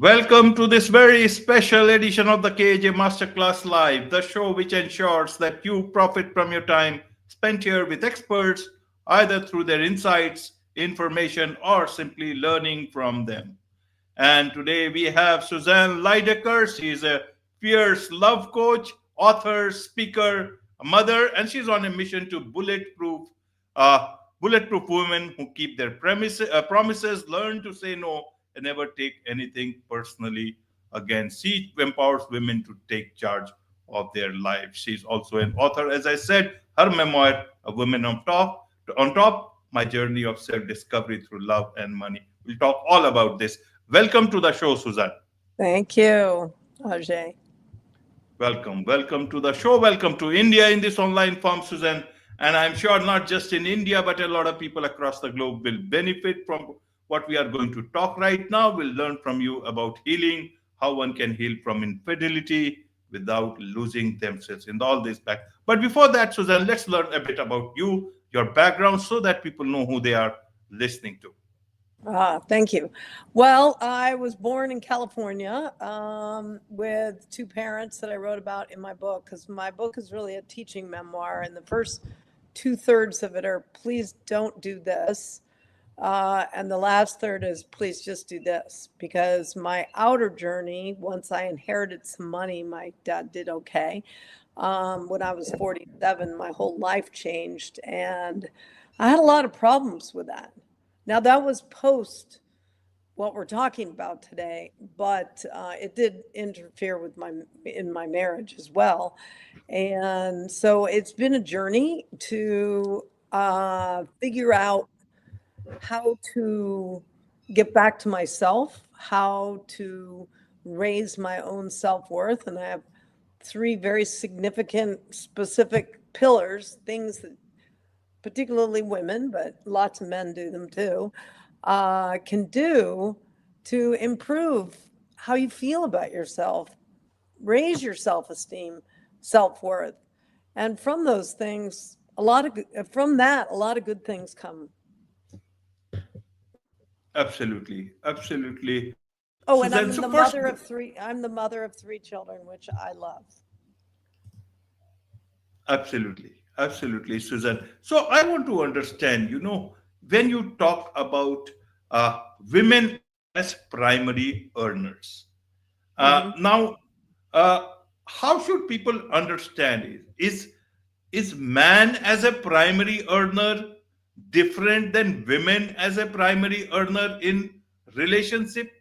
Welcome to this very special edition of the KAJ Masterclass Live, the show which ensures that you profit from your time spent here with experts, either through their insights, information, or simply learning from them. And today we have Suzanne Leydecker. She is a fierce love coach, author, speaker, a mother, and she's on a mission to uh, bulletproof women who keep their promises, learn to say no, and never take anything personally again. She empowers women to take charge of their lives. She's also an author, as I said, her memoir, A Woman on Top, my journey of self-discovery through love and money. We'll talk all about this. Welcome to the show, Suzanne. Thank you, KAJ. Welcome to the show. Welcome to India in this online form, Suzanne. And I'm sure not just in India, but a lot of people across the globe will benefit from what we are going to talk right now. We'll learn from you about healing, how one can heal from infidelity without losing themselves in all this back. But before that, Suzanne, let's learn a bit about you, your background, so that people know who they are listening to. Thank you. Well, I was born in California with two parents that I wrote about in my book, because my book is really a teaching memoir. And the first 2/3 of it are, please don't do this. And the last third is, please just do this. Because my outer journey, once I inherited some money, my dad did okay. When I was 47, my whole life changed. And I had a lot of problems with that. Now, that was post what we're talking about today, but it did interfere with my marriage as well. And so it's been a journey to figure out how to get back to myself, how to raise my own self-worth. And I have three very significant, specific pillars, things that particularly women, but lots of men do them too, can do to improve how you feel about yourself, raise your self-esteem, self-worth. And from those things, a lot of good things come. Absolutely. Oh, and Suzanne, so first, I'm the mother of three children, which I love. absolutely, Suzanne. So I want to understand, when you talk about women as primary earners, Hmm. now, how should people understand it? Is man as a primary earner different than women as a primary earner in relationship?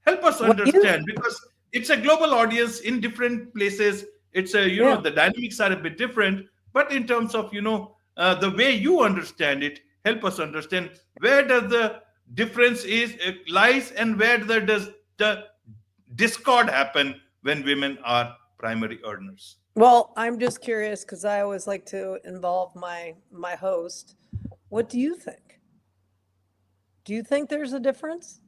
Help us What you, understand, because it's a global audience in different places. It's a, yeah. the dynamics are a bit different, but in terms of, the way you understand it, help us understand where does the difference is lies, and where does the discord happen when women are primary earners. Well, I'm just curious because I always like to involve my host. What do you think? Do you think there's a difference?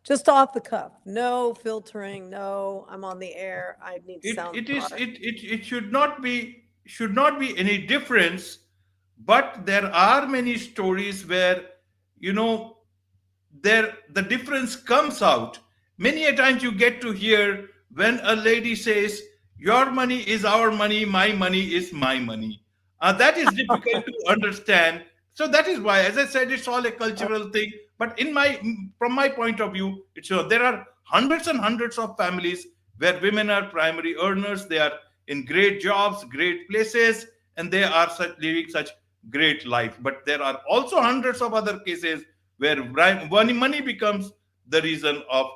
Just off the cuff. No filtering. No, I'm on the air. I need it sound it is product. it should not be any difference, but there are many stories where, you know there the difference comes out. Many a times you get to hear when a lady says, your money is our money, my money is my money. That is difficult to understand. So that is why, as I said, it's all a cultural thing. But from my point of view, there are hundreds and hundreds of families where women are primary earners. They are in great jobs, great places, and they are living such great life. But there are also hundreds of other cases where money becomes the reason of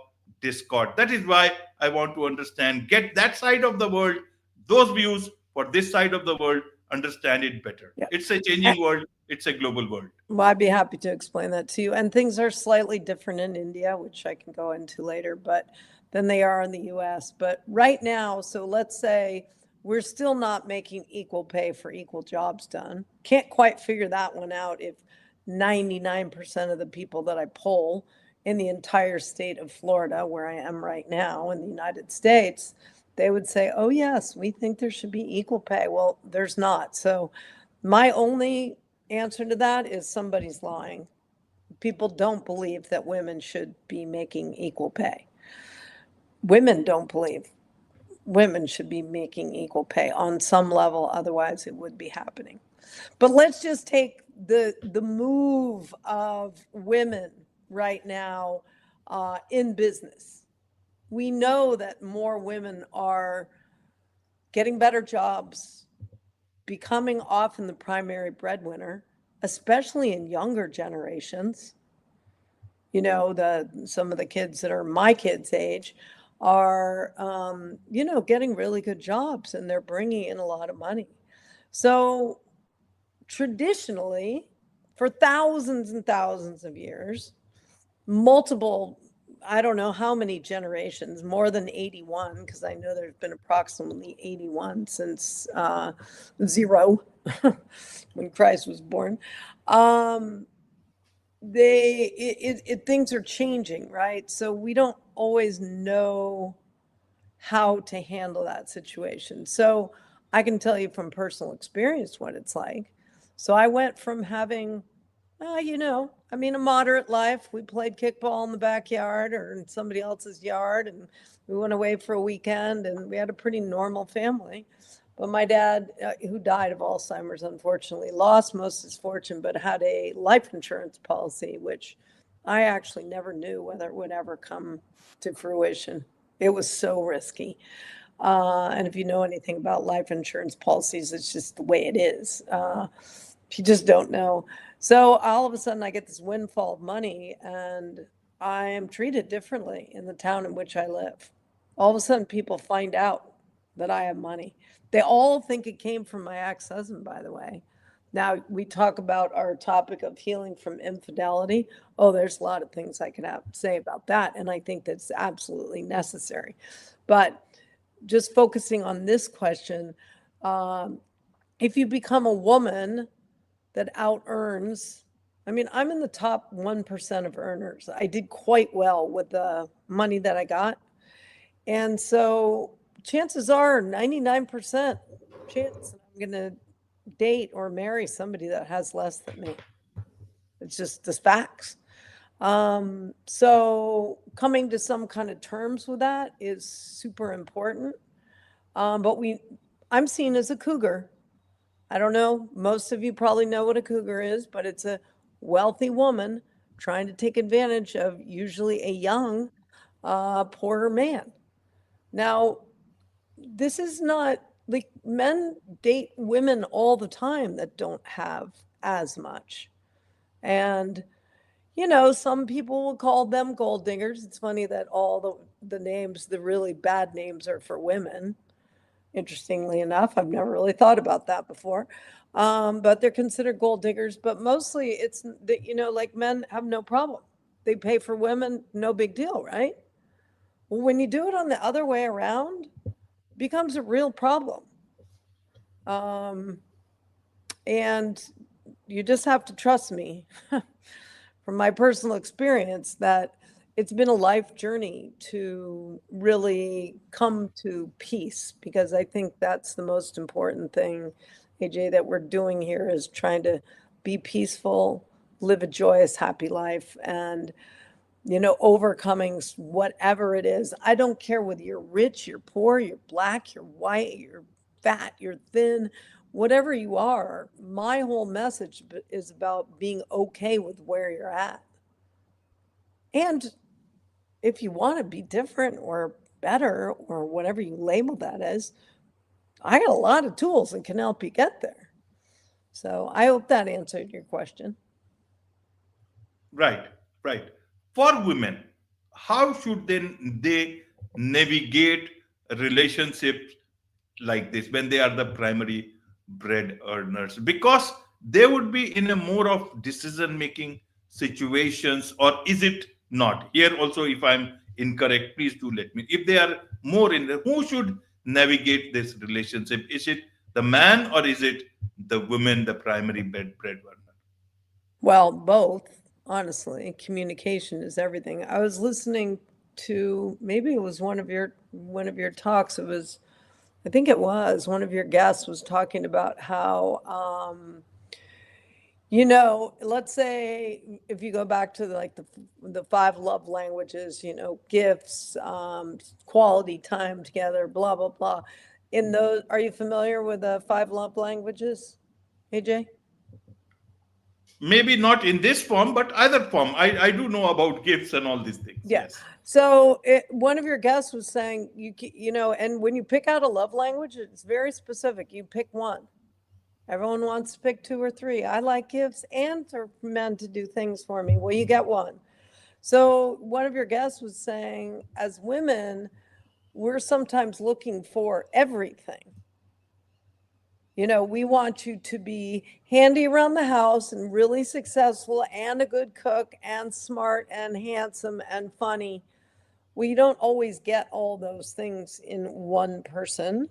discord. That is why I want to understand, get that side of the world, those views for this side of the world, understand it better. Yeah. It's a changing world, it's a global world. Well, I'd be happy to explain that to you. And things are slightly different in India, which I can go into later, but than they are in the US. But right now, so let's say we're still not making equal pay for equal jobs done. Can't quite figure that one out if 99% of the people that I poll in the entire state of Florida, where I am right now in the United States, they would say, oh, yes, we think there should be equal pay. Well, there's not. So my only answer to that is somebody's lying. people don't believe that women should be making equal pay. Women don't believe women should be making equal pay on some level, otherwise it would be happening. But let's just take the move of women right now in business. We know that more women are getting better jobs, becoming often the primary breadwinner, especially in younger generations. You know, some of the kids that are my kids' age are, getting really good jobs, and they're bringing in a lot of money. So traditionally, for thousands and thousands of years, multiple, I don't know how many generations, more than 81, because I know there's been approximately 81 since zero, when Christ was born. Things are changing, right? So we don't always know how to handle that situation. So I can tell you from personal experience what it's like. So I went from having, a moderate life. We played kickball in the backyard or in somebody else's yard, and we went away for a weekend, and we had a pretty normal family. But my dad, who died of Alzheimer's, unfortunately, lost most of his fortune, but had a life insurance policy, which I actually never knew whether it would ever come to fruition. It was so risky. And if you know anything about life insurance policies, it's just the way it is. You just don't know. So all of a sudden, I get this windfall of money, and I am treated differently in the town in which I live. All of a sudden, people find out that I have money. They all think it came from my ex-husband, by the way. Now, we talk about our topic of healing from infidelity. Oh, there's a lot of things I could have to say about that, and I think that's absolutely necessary. But just focusing on this question, if you become a woman that out earns, I'm in the top 1% of earners. I did quite well with the money that I got. And so chances are 99% chance that I'm going to date or marry somebody that has less than me. It's just the facts. So coming to some kind of terms with that is super important. But I'm seen as a cougar. I don't know, most of you probably know what a cougar is, but it's a wealthy woman trying to take advantage of usually a young, poorer man. Now, this is not like men date women all the time that don't have as much. And, some people will call them gold diggers. It's funny that all the names, the really bad names, are for women. Interestingly enough, I've never really thought about that before. But they're considered gold diggers. But mostly it's that, like men have no problem. They pay for women, no big deal, right? Well, when you do it on the other way around, it becomes a real problem. And you just have to trust me from my personal experience that it's been a life journey to really come to peace, because I think that's the most important thing, AJ, that we're doing here, is trying to be peaceful, live a joyous, happy life, and, overcoming whatever it is. I don't care whether you're rich, you're poor, you're black, you're white, you're fat, you're thin, whatever you are. My whole message is about being okay with where you're at. And if you want to be different or better or whatever you label that as, I got a lot of tools that can help you get there. So I hope that answered your question. Right, right. For women, how should they navigate relationships like this when they are the primary bread earners? Because they would be in a more of decision making situations, or is it not? Here also, if I'm incorrect, please do let me. If they are more in the, who should navigate this relationship? Is it the man, or is it the woman, the primary breadwinner? Well, both, honestly. Communication is everything. I was listening to, maybe it was one of your talks. It was, I think it was one of your guests was talking about how Let's say if you go back to the five love languages, gifts, quality time together, blah blah blah. In those, are you familiar with the five love languages, AJ? Maybe not in this form, but either form. I do know about gifts and all these things. Yeah. Yes. So one of your guests was saying and when you pick out a love language, it's very specific. You pick one. Everyone wants to pick two or three. I like gifts and for men to do things for me. Well, you get one. So one of your guests was saying, as women, we're sometimes looking for everything. We want you to be handy around the house and really successful and a good cook and smart and handsome and funny. We don't always get all those things in one person.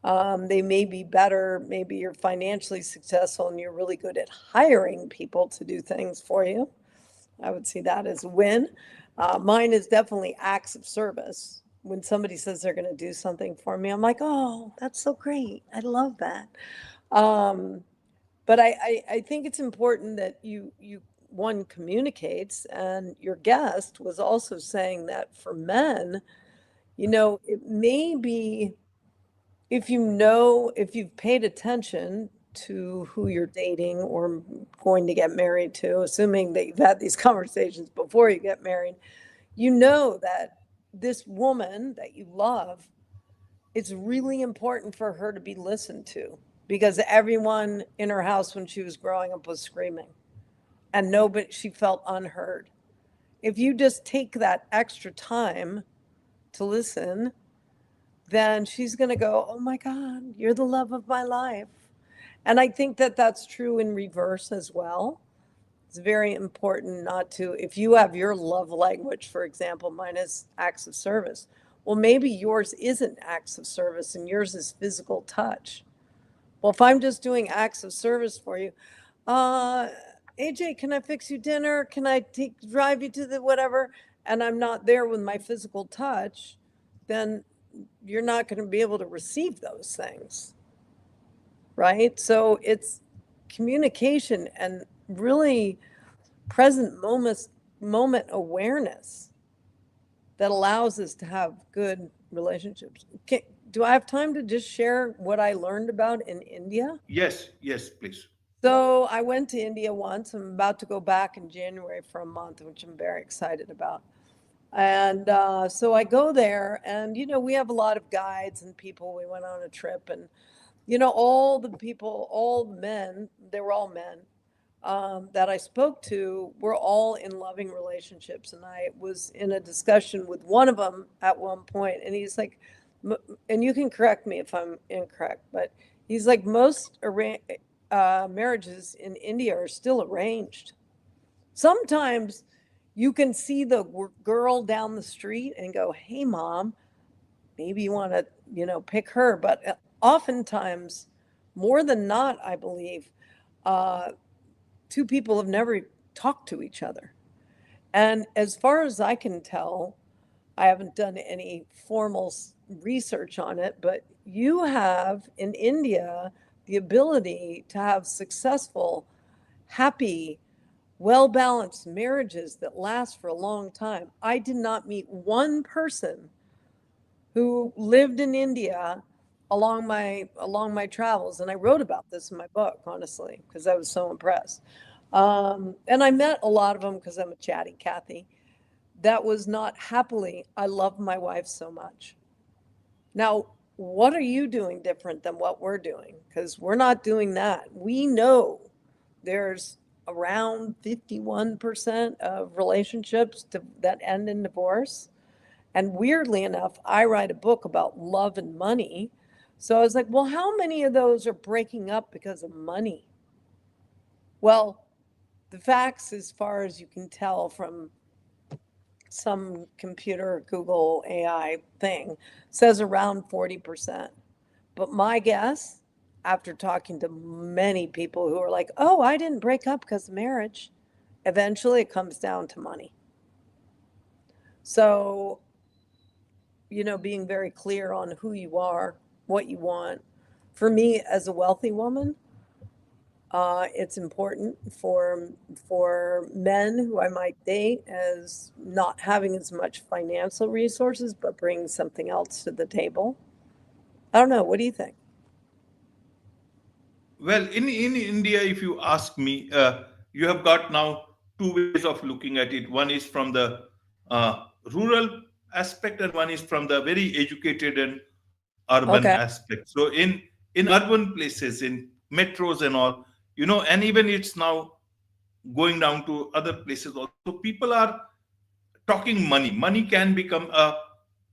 They may be better. Maybe you're financially successful and you're really good at hiring people to do things for you. I would see that as a win. Mine is definitely acts of service. When somebody says they're going to do something for me, I'm like, oh, that's so great. I love that. Um, but I think it's important that one communicates, and your guest was also saying that for men, it may be, if you've paid attention to who you're dating or going to get married to, assuming that you've had these conversations before you get married, that this woman that you love, it's really important for her to be listened to, because everyone in her house when she was growing up was screaming and nobody, she felt unheard. If you just take that extra time to listen, then she's going to go, oh my God, you're the love of my life. And I think that that's true in reverse as well. It's very important not to, if you have your love language, for example, mine is acts of service. Well, maybe yours isn't acts of service and yours is physical touch. Well, if I'm just doing acts of service for you, uh, AJ, can I fix you dinner? Can I drive you to the whatever? And I'm not there with my physical touch, then you're not going to be able to receive those things. Right? So it's communication and really present moment awareness that allows us to have good relationships. Do I have time to just share what I learned about in India? Yes. Yes, please. So I went to India once. I'm about to go back in January for a month, which I'm very excited about. And so I go there, and we have a lot of guides and people. We went on a trip, and all the people, all the men, they were all men, that I spoke to were all in loving relationships. And I was in a discussion with one of them at one point, and he's like, and you can correct me if I'm incorrect, but he's like, most marriages in India are still arranged. Sometimes you can see the girl down the street and go, hey, mom, maybe you want to, pick her. But oftentimes, more than not, I believe, uh, two people have never talked to each other. And as far as I can tell, I haven't done any formal research on it, but you have in India the ability to have successful, happy, well balanced marriages that last for a long time. I did not meet one person who lived in India along my travels, and I wrote about this in my book, honestly, because I was so impressed. And I met a lot of them because I'm a chatty Cathy. That was not happily. I love my wife so much. Now, what are you doing different than what we're doing? Because we're not doing that. We know there's around 51% of relationships that end in divorce. And weirdly enough, I write a book about love and money. So I was like, well, how many of those are breaking up because of money? Well, the facts, as far as you can tell from some computer Google AI thing, says around 40%. But my guess, after talking to many people who are like, oh, I didn't break up because of marriage, eventually it comes down to money. So, being very clear on who you are, what you want. For me, as a wealthy woman, It's important for men who I might date as not having as much financial resources, but bringing something else to the table. I don't know. What do you think? Well, in India, if you ask me, you have got now two ways of looking at it. One is from the rural aspect, and one is from the very educated and urban Okay. aspect. So in urban places, in metros and all, and even it's now going down to other places also, people are talking money. Money can become a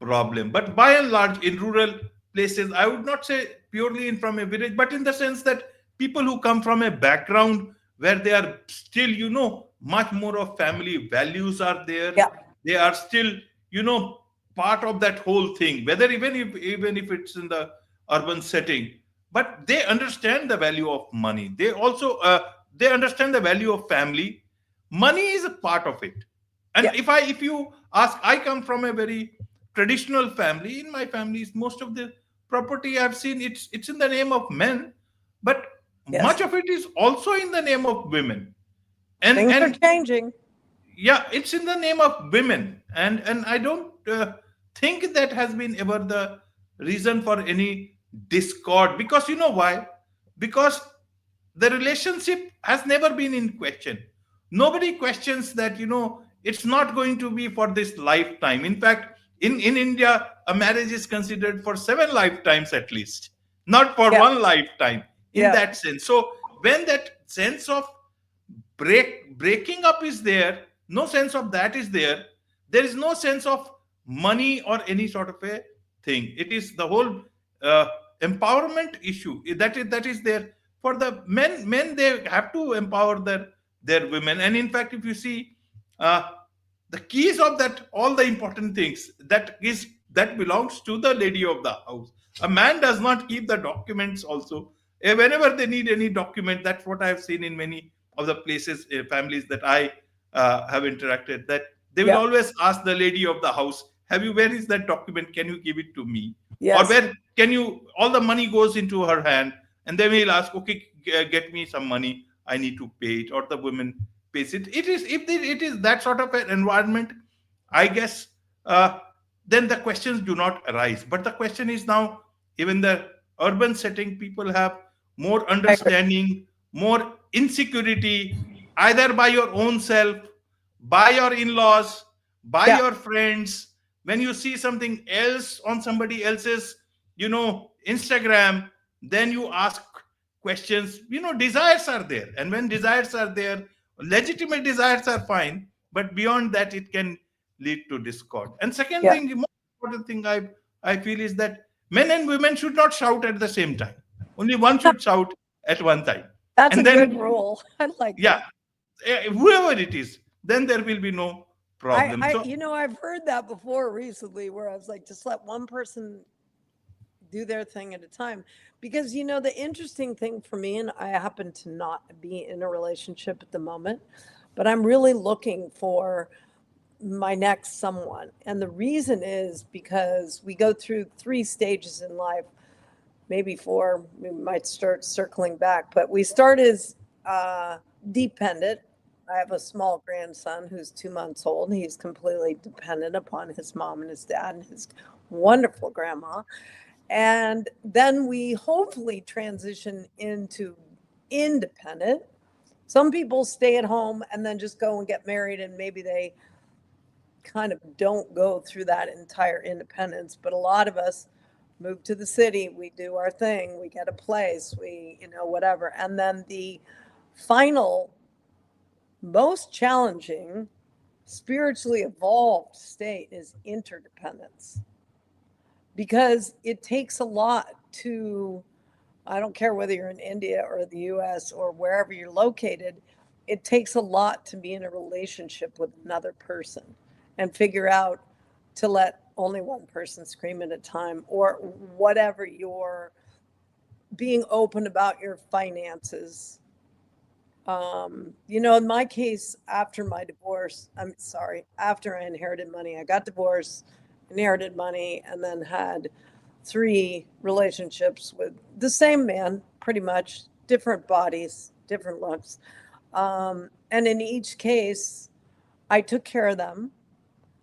problem. But by and large, in rural places, I would not say purely in from a village, but in the sense that people who come from a background where they are still, much more of family values are there. Yeah. They are still, part of that whole thing, whether even if it's in the urban setting, but they understand the value of money. They also they understand the value of family. Money is a part of it. And Yeah. if you ask, I come from a very traditional family. In my families, most of the property I've seen, it's in the name of men, but much Yes. of it is also in the name of women. and Things are and changing. yeah, it's in the name of women. And I don't think that has been ever the reason for any discord, because you know why? Because the relationship has never been in question. Nobody questions that, it's not going to be for this lifetime. In fact, in India, a marriage is considered for 7 lifetimes at least, not for Yeah. one lifetime, in Yeah. that sense. So when that sense of breaking up is there, no sense of that is there. There is no sense of money or any sort of a thing. It is the whole uh, empowerment issue that is there. For the men, they have to empower their women. And in fact, if you see, uh, the keys of that, all the important things, that belongs to the lady of the house. A man does not keep the documents also. Whenever they need any document, that's what I have seen in many of the places, families that I have interacted, that they will Yeah. always ask the lady of the house, have you, where is that document, can you give it to me? Or Yes. where can you, all the money goes into her hand, and then we'll ask, okay, get me some money, I need to pay it, or the woman pays it. It is, if it is that sort of an environment, I guess, uh, then the questions do not arise. But the question is now, even the urban setting, people have more I agree. understanding, more insecurity, either by your own self, by your in-laws, by Yeah. your friends. When you see something else on somebody else's, Instagram, then you ask questions. Desires are there, and when desires are there, legitimate desires are fine, but beyond that, it can lead to discord. And second Yeah. thing, the most important thing I feel is that men and women should not shout at the same time. Only one should shout at one time. That's a And good then, rule. I like yeah, that. whoever it is, then there will be no problem. So, I've heard that before recently where I was like, just let one person do their thing at a time. Because, the interesting thing for me, and I happen to not be in a relationship at the moment, but I'm really looking for my next someone. And the reason is because we go through 3 stages in life, maybe 4, we might start circling back, but we start as dependent. I have a small grandson who's 2 months old. He's completely dependent upon his mom and his dad and his wonderful grandma. And then we hopefully transition into independent. Some people stay at home and then just go and get married, and maybe they kind of don't go through that entire independence. But a lot of us move to the city, we do our thing, we get a place, whatever. And then the final, most challenging, spiritually evolved state is interdependence, because it takes a lot to, I don't care whether you're in India or the US or wherever you're located, it takes a lot to be in a relationship with another person and figure out to let only one person scream at a time, or whatever, you're being open about your finances. In my case, after my divorce, I'm sorry, after I inherited money, I got divorced, inherited money, and then had 3 relationships with the same man, pretty much different bodies, different looks. And in each case, I took care of them.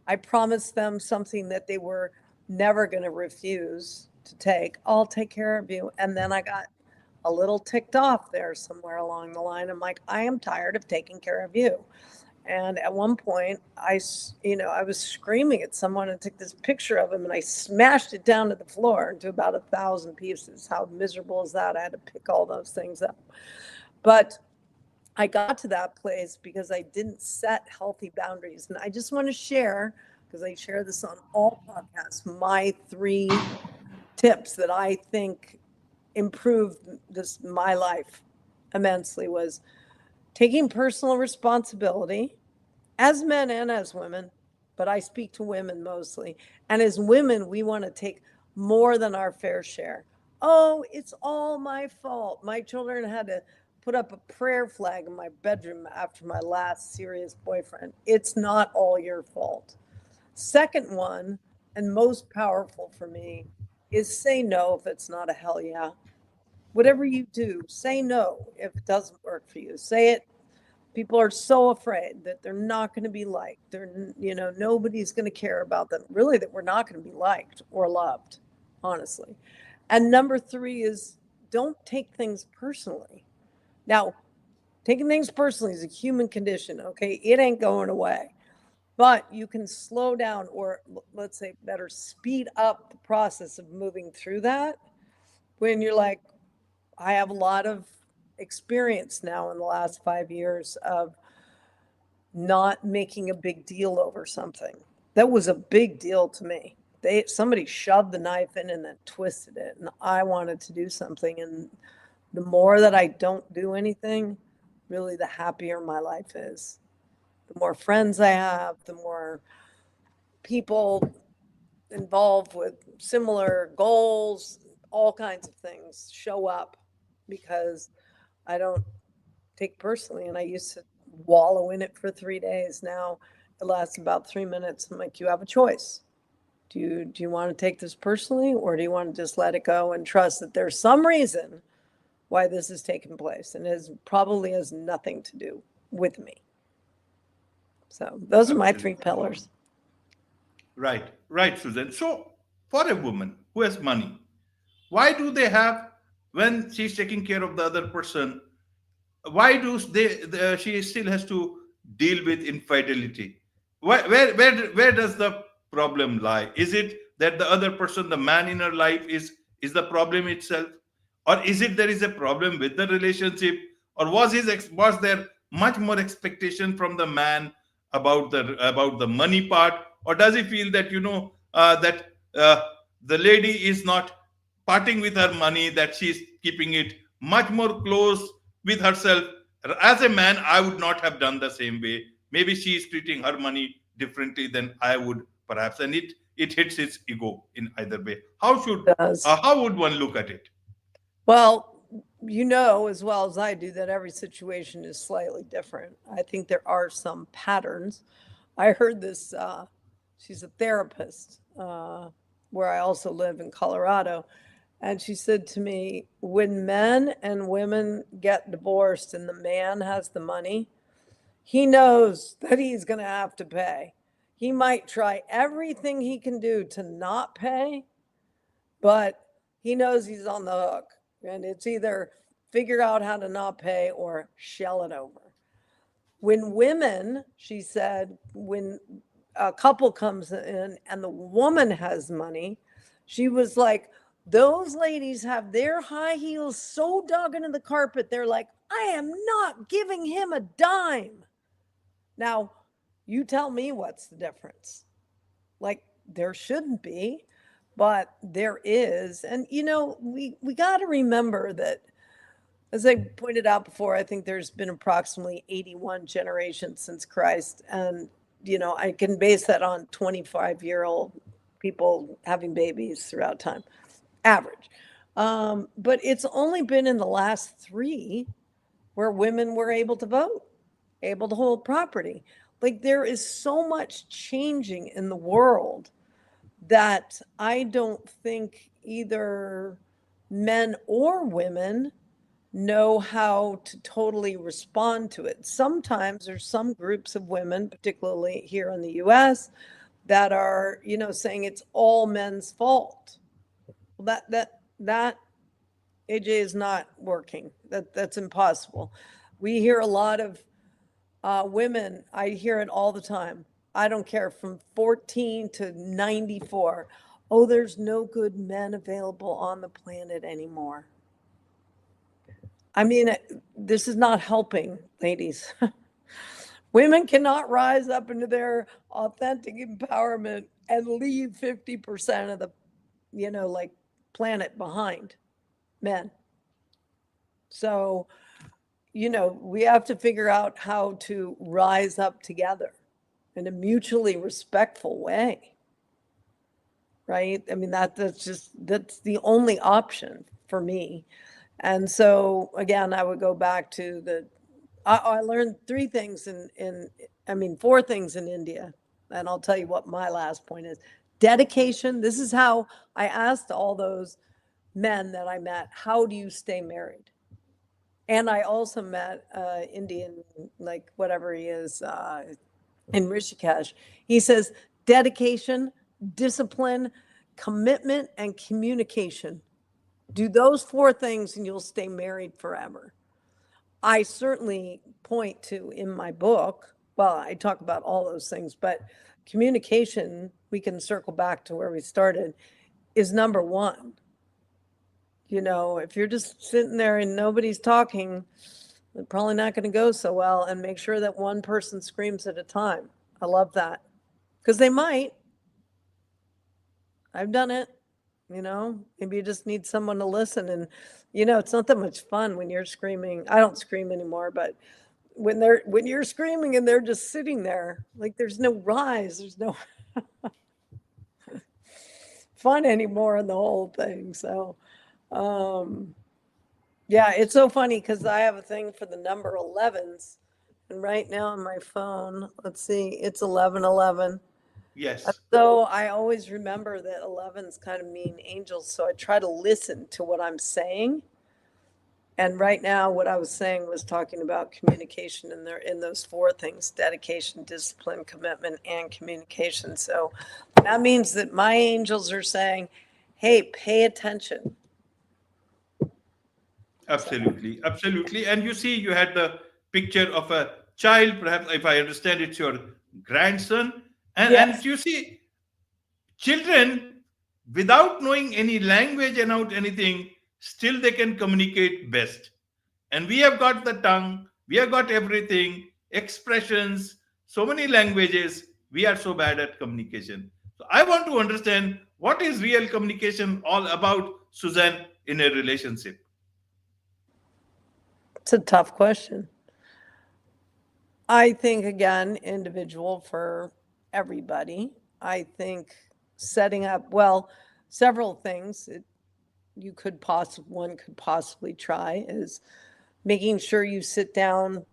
I promised them something that they were never going to refuse to take. I'll take care of you. And then I got a little ticked off there somewhere along the line. I'm like, I am tired of taking care of you. And at one point, I was screaming at someone and took this picture of him and I smashed it down to the floor into about 1,000 pieces. How miserable is that? I had to pick all those things up. But I got to that place because I didn't set healthy boundaries. And I just want to share, because I share this on all podcasts, my 3 tips that I think improved my life immensely was taking personal responsibility as men and as women, but I speak to women mostly. And as women, we want to take more than our fair share. Oh, it's all my fault. My children had to put up a prayer flag in my bedroom after my last serious boyfriend. It's not all your fault. Second one, and most powerful for me, is say no if it's not a hell yeah. Whatever you do, say no if it doesn't work for you. Say it. People are so afraid that they're not going to be liked. Nobody's going to care about them. Really, that we're not going to be liked or loved, honestly. And number 3 is don't take things personally. Now, taking things personally is a human condition, okay? It ain't going away. But you can slow down, or let's say better, speed up the process of moving through that when you're like, I have a lot of experience now in the last 5 years of not making a big deal over something. That was a big deal to me. Somebody shoved the knife in and then twisted it, and I wanted to do something. And the more that I don't do anything, really the happier my life is. The more friends I have, the more people involved with similar goals, all kinds of things show up because I don't take personally. And I used to wallow in it for 3 days. Now it lasts about 3 minutes. I'm like, you have a choice. Do you want to take this personally, or do you want to just let it go and trust that there's some reason why this is taking place, and it probably has nothing to do with me. So those are my 3 Absolutely. pillars. Right, Susan. So, for a woman who has money, why do they have, when she's taking care of the other person, why do she still has to deal with infidelity? Where does the problem lie? Is it that the other person, the man in her life, is the problem itself, or is it there is a problem with the relationship, or was there much more expectation from the man about the money part, or does he feel that that the lady is not parting with her money, that she's keeping it much more close with herself? As a man, I would not have done the same way. Maybe she is treating her money differently than I would, perhaps, and it hits his ego in either way. It does. How would one look at it? Well, you know as well as I do that every situation is slightly different. I think there are some patterns. I heard this, she's a therapist where I also live in Colorado. And she said to me, when men and women get divorced and the man has the money, he knows that he's going to have to pay. He might try everything he can do to not pay, but he knows he's on the hook. And it's either figure out how to not pay or shell it over. When women, she said, when a couple comes in and the woman has money, she was like, those ladies have their high heels so dug into the carpet, they're like, I am not giving him a dime. Now, you tell me what's the difference. Like, there shouldn't be, but there is. And, we got to remember that, as I pointed out before, I think there's been approximately 81 generations since Christ. And, I can base that on 25-year-old people having babies throughout time, average. But it's only been in the last 3 where women were able to vote, able to hold property. Like, there is so much changing in the world that I don't think either men or women know how to totally respond to it. Sometimes there's some groups of women, particularly here in the US, that are, saying it's all men's fault. Well, that AJ is not working. That's impossible. We hear a lot of women, I hear it all the time. I don't care, from 14 to 94. Oh, there's no good men available on the planet anymore. I mean, this is not helping, ladies. Women cannot rise up into their authentic empowerment and leave 50% of the, like, planet behind men. So, we have to figure out how to rise up together in a mutually respectful way. Right? I mean, that's the only option for me. And so again, I would go back to I learned four things in India. And I'll tell you what my last point is. Dedication. This is how I asked all those men that I met, how do you stay married? And I also met Indian, like whatever he is, in Rishikesh. He says dedication, discipline, commitment, and communication. Do those four things and you'll stay married forever. I certainly point to in my book, well, I talk about all those things, but communication, we can circle back to where we started, is number one. If you're just sitting there and nobody's talking, they're probably not going to go so well. And make sure that one person screams at a time. I love that. Because they might. I've done it. Maybe you just need someone to listen. And, it's not that much fun when you're screaming. I don't scream anymore, but when you're screaming and they're just sitting there, like there's no rise, there's no fun anymore in the whole thing. So, yeah, it's so funny because I have a thing for the number 11s. And right now on my phone, let's see, it's 1111. Yes. So I always remember that 11s kind of mean angels. So I try to listen to what I'm saying. And right now, what I was saying was talking about communication, and they're in those four things: dedication, discipline, commitment, and communication. So that means that my angels are saying, hey, pay attention. Absolutely, absolutely. And you see, you had the picture of a child, perhaps, if I understand, it's your grandson. And Yes. you see, children, without knowing any language and out anything, still they can communicate best. And we have got the tongue, we have got everything, expressions, so many languages. We are so bad at communication. So I want to understand, what is real communication all about, Suzanne, in a relationship? It's a tough question. I think, again, individual for everybody. I think setting up, well, several things one could possibly try is making sure you sit down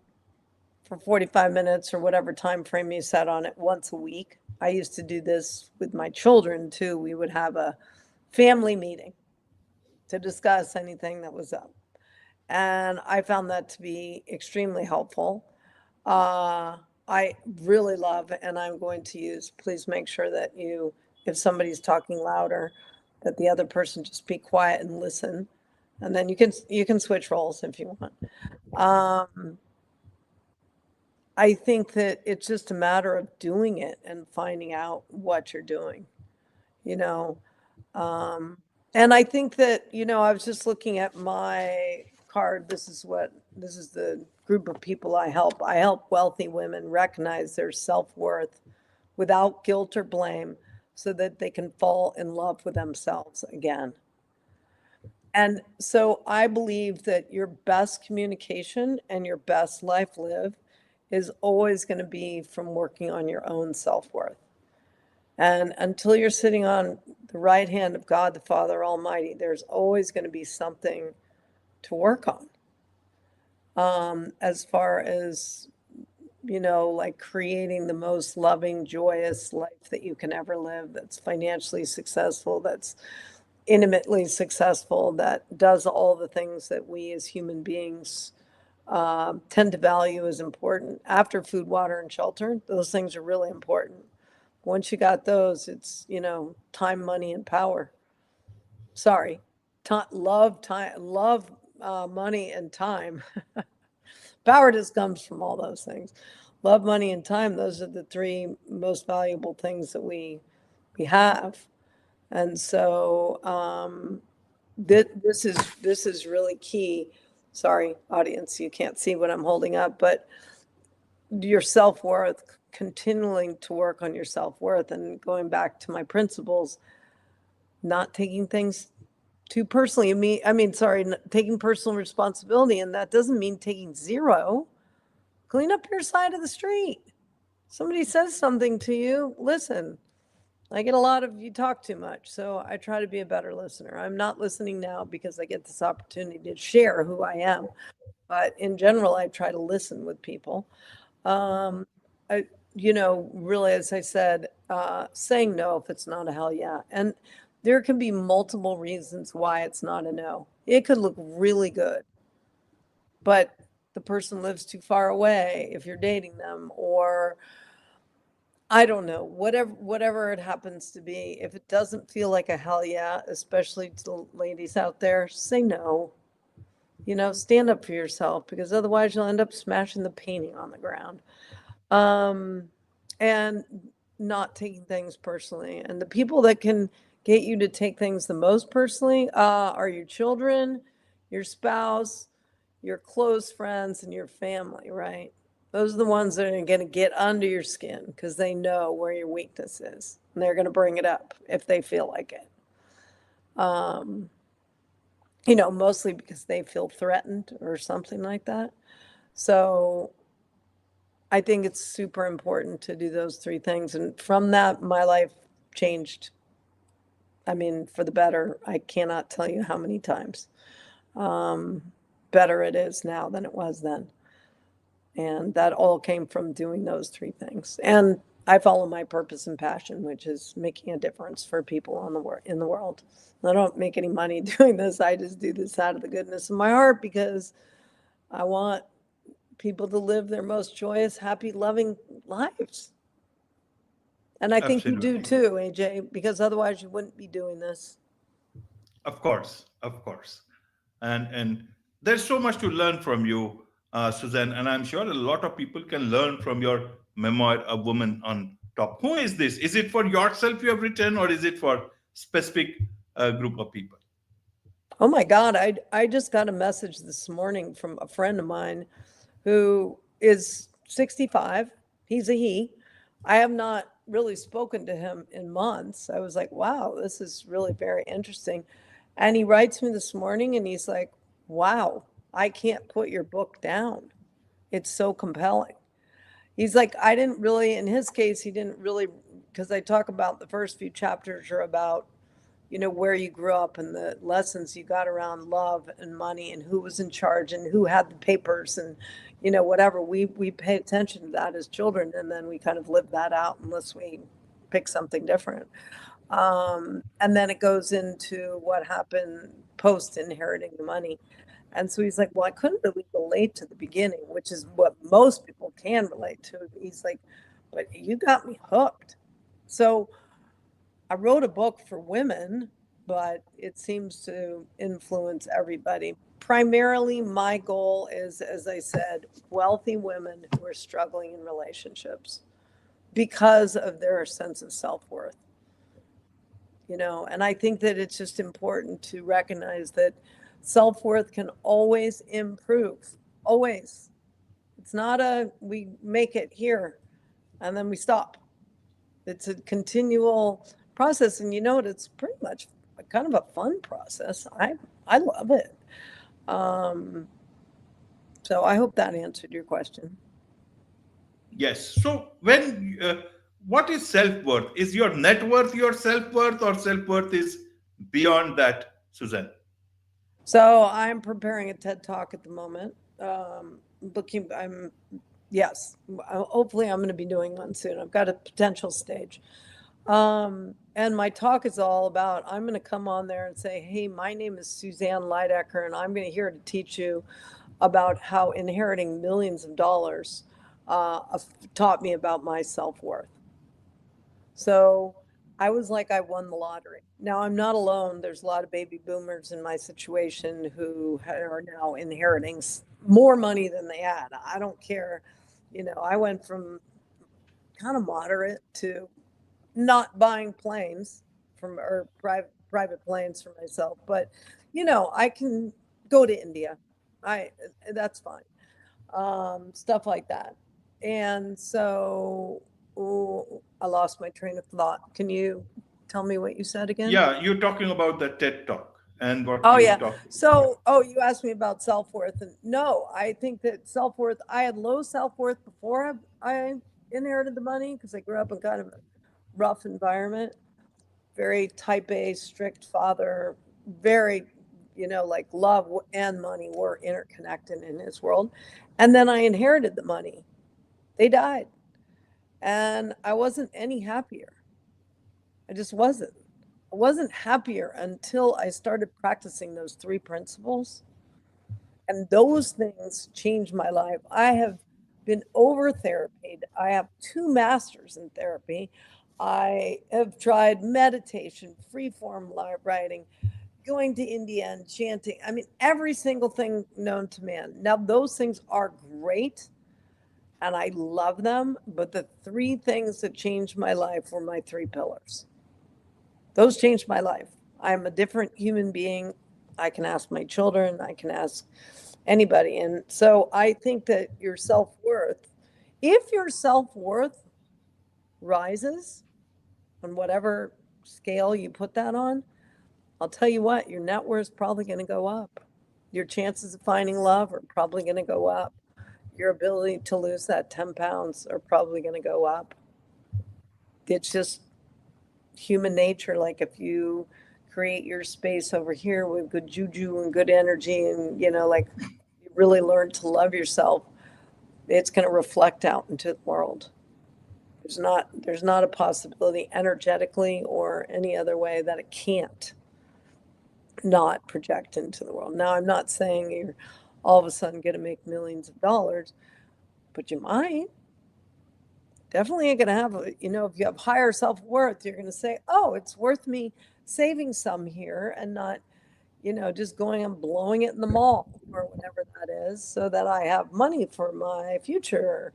for 45 minutes or whatever time frame you set on it once a week. I used to do this with my children too. We would have a family meeting to discuss anything that was up. And I found that to be extremely helpful. I really love, and I'm going to use, please make sure that if somebody's talking louder, that the other person just be quiet and listen. And then you can switch roles if you want. I think that it's just a matter of doing it and finding out what you're doing, you know. And I think that, I was just looking at my card. This is the group of people I help. I help wealthy women recognize their self-worth without guilt or blame so that they can fall in love with themselves again. And so I believe that your best communication and your best life lived is always going to be from working on your own self-worth. And until you're sitting on the right hand of God the Father Almighty, there's always going to be something to work on. As far as, like creating the most loving, joyous life that you can ever live, that's financially successful, that's intimately successful, that does all the things that we as human beings tend to value as important. After food, water, and shelter, those things are really important. Once you got those, it's, time, money, and power. Sorry, love, money, and time. Power just comes from all those things. Love, money, and time. Those are the three most valuable things that we have. And so this is really key. Sorry, audience, you can't see what I'm holding up, but your self-worth, continuing to work on your self-worth, and going back to my principles, not taking things too personally. Sorry, taking personal responsibility, and that doesn't mean taking zero. Clean up your side of the street. Somebody says something to you, listen. I get a lot of, you talk too much, so I try to be a better listener. I'm not listening now because I get this opportunity to share who I am, but in general, I try to listen with people. Um, really, as I said, saying no if it's not a hell yeah. And there can be multiple reasons why it's not a no. It could look really good, but the person lives too far away if you're dating them, or I don't know, whatever it happens to be. If it doesn't feel like a hell yeah, especially to the ladies out there, say no. Stand up for yourself, because otherwise you'll end up smashing the painting on the ground. And not taking things personally. And the people that can get you to take things the most personally are your children, your spouse, your close friends, and your family, right? Those are the ones that are going to get under your skin because they know where your weakness is, and they're going to bring it up if they feel like it. Mostly because they feel threatened or something like that. So I think it's super important to do those three things. And from that, my life changed. For the better. I cannot tell you how many times better it is now than it was then. And that all came from doing those three things. And I follow my purpose and passion, which is making a difference for people in the world. I don't make any money doing this. I just do this out of the goodness of my heart because I want people to live their most joyous, happy, loving lives. And I think you do Absolutely. too, AJ, because otherwise you wouldn't be doing this. Of course, of course. And there's so much to learn from you, Suzanne, and I'm sure a lot of people can learn from your memoir, A Woman on Top. Who is this? Is it for yourself you have written, or is it for specific group of people? Oh my God, I just got a message this morning from a friend of mine who is 65. He's a he. I have not really spoken to him in months. I was like, wow, this is really very interesting. And he writes me this morning and he's like, wow, I can't put your book down. It's so compelling. He's like, I didn't really, in his case, he didn't really, because I talk about the first few chapters are about, where you grew up and the lessons you got around love and money and who was in charge and who had the papers and, whatever. We pay attention to that as children, and then we kind of live that out unless we pick something different. And then it goes into what happened post inheriting the money. And so he's like, well, I couldn't really relate to the beginning, which is what most people can relate to. He's like, but you got me hooked. So I wrote a book for women, but it seems to influence everybody. Primarily, my goal is, as I said, wealthy women who are struggling in relationships because of their sense of self-worth. And I think that it's just important to recognize that self-worth can always improve. Always. It's not we make it here and then we stop. It's a continual process, and it's pretty much kind of a fun process. I love it. Um, so I hope that answered your question. Yes. So what is self-worth? Is your net worth your self-worth, or self-worth is beyond that, Suzanne? So I'm preparing a TED Talk at the moment. Yes, hopefully I'm going to be doing one soon. I've got a potential stage. And my talk is all about, I'm going to come on there and say, hey, my name is Suzanne Leydecker, and I'm going to here to teach you about how inheriting millions of dollars taught me about my self-worth. So I was like, I won the lottery. Now I'm not alone. There's a lot of baby boomers in my situation who are now inheriting more money than they had. I don't care. I went from kind of moderate to not buying planes from or private planes for myself, but I can go to India. I That's fine. Stuff like that. And so, oh, I lost my train of thought. Can you tell me what you said again? Yeah, you're talking about the TED Talk and what Oh you yeah. talked. Yeah. So, oh, you asked me about self-worth, and no, I think that self-worth, I had low self-worth before I inherited the money because I grew up in kind of a rough environment, very type A, strict father, very, like love and money were interconnected in his world. And then I inherited the money. They died. And I wasn't any happier. I just wasn't. I wasn't happier until I started practicing those three principles. And those things changed my life. I have been over therapied. I have 2 masters in therapy. I have tried meditation, free form writing, going to India and chanting. I mean, every single thing known to man. Now, those things are great and I love them, but the 3 things that changed my life were my 3 pillars. Those changed my life. I'm a different human being. I can ask my children, I can ask anybody. And so I think that your self worth, if your self worth rises on whatever scale you put that on, I'll tell you what, your net worth is probably going to go up. Your chances of finding love are probably going to go up. Your ability to lose that 10 pounds are probably going to go up. It's just human nature. Like if you create your space over here with good juju and good energy, and, like you really learn to love yourself, it's going to reflect out into the world. There's not a possibility energetically or any other way that it can't not project into the world. Now, I'm not saying you're all of a sudden going to make millions of dollars, but you might. Definitely ain't going to have, if you have higher self worth, you're going to say, oh, it's worth me saving some here and not, just going and blowing it in the mall or whatever that is so that I have money for my future,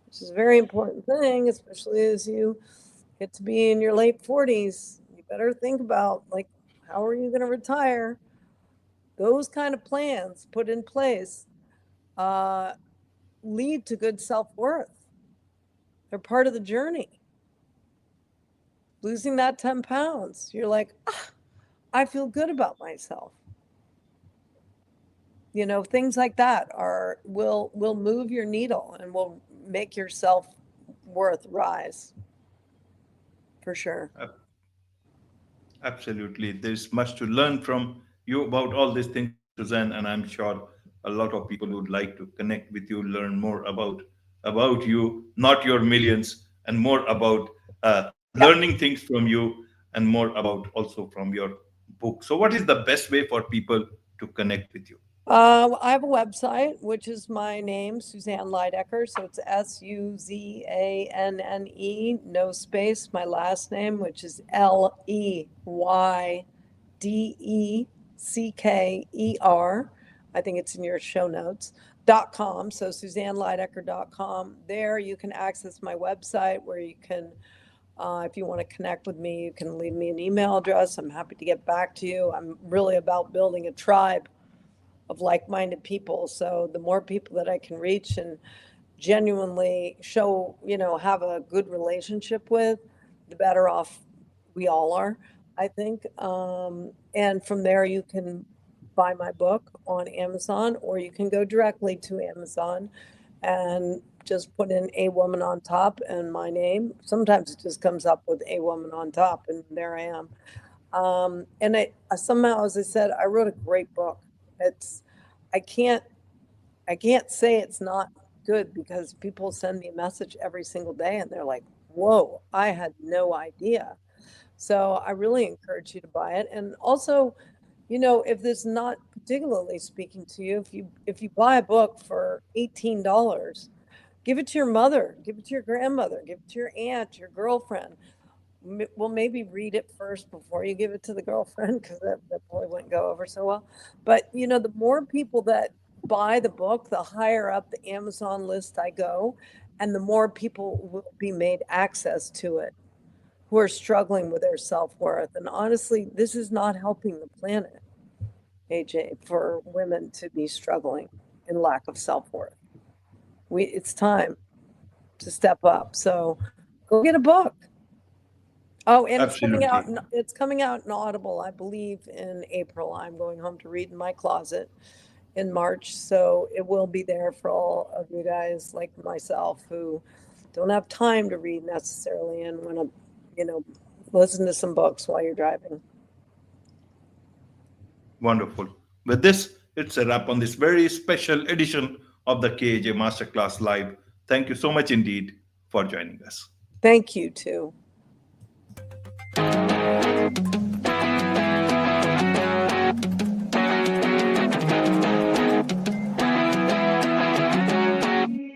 which is a very important thing, especially as you get to be in your late 40s. You better think about, like, how are you going to retire? Those kind of plans put in place uh, lead to good self worth. They're part of the journey. Losing that 10 pounds, you're like, I feel good about myself. Things like that will move your needle and will make your self worth rise for sure. Uh, Absolutely. There's much to learn from you about all these things, Suzanne, and I'm sure a lot of people would like to connect with you, learn more about you, not your millions, and more about Yep. learning things from you, and more about also from your book. So, what is the best way for people to connect with you? I have a website, which is my name, Suzanne Leydecker. So it's Suzanne, no space, my last name, which is Leydecker. I think it's in your show notes. .com. So SuzanneLeydecker.com. There you can access my website where you can, if you want to connect with me, you can leave me an email address. I'm happy to get back to you. I'm really about building a tribe of like-minded people. So the more people that I can reach and genuinely show, have a good relationship with, the better off we all are, I think. And from there, you can buy my book on Amazon, or you can go directly to Amazon and just put in A Woman on Top and my name. Sometimes it just comes up with A Woman on Top, and there I am. And I somehow, as I said, I wrote a great book. It's, I can't, I can't say it's not good because people send me a message every single day and they're like, whoa, I had no idea. So I really encourage you to buy it. And also, if this not particularly speaking to you, if you buy a book for $18, give it to your mother, give it to your grandmother, give it to your aunt, your girlfriend. Well, maybe read it first before you give it to the girlfriend, because that probably wouldn't go over so well. But the more people that buy the book, the higher up the Amazon list I go, and the more people will be made access to it who are struggling with their self-worth. And honestly, this is not helping the planet, AJ, for women to be struggling in lack of self-worth. It's time to step up. So go get a book. Oh, and Absolutely. it's coming out in Audible, I believe, in April. I'm going home to read in my closet in March. So it will be there for all of you guys like myself who don't have time to read necessarily and want to, listen to some books while you're driving. Wonderful. With this, it's a wrap on this very special edition of the KAJ Masterclass Live. Thank you so much indeed for joining us. Thank you too.